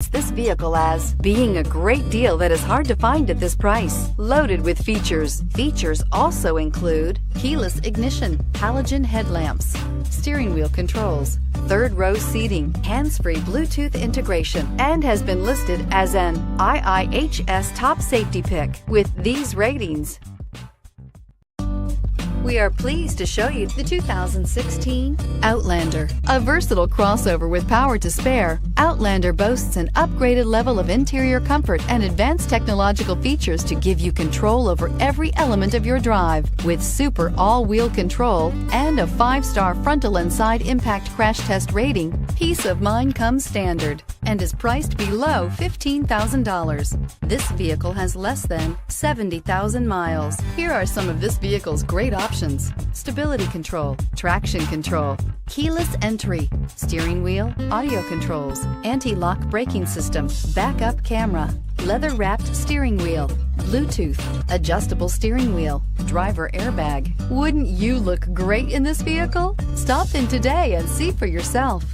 describes this vehicle as being a great deal that is hard to find at this price. Loaded with features. Features also include keyless ignition, halogen headlamps, steering wheel controls, third row seating, hands-free Bluetooth integration, and has been listed as an IIHS top safety pick with these ratings. We are pleased to show you the 2016 Outlander. A versatile crossover with power to spare, Outlander boasts an upgraded level of interior comfort and advanced technological features to give you control over every element of your drive. With super all-wheel control and a 5-star frontal and side impact crash test rating, peace of mind comes standard and is priced below $15,000. This vehicle has less than 70,000 miles. Here are some of this vehicle's great options: stability control, traction control, keyless entry, steering wheel audio controls, anti-lock braking system, backup camera, leather-wrapped steering wheel, Bluetooth, adjustable steering wheel, driver airbag. Wouldn't you look great in this vehicle? Stop in today and see for yourself.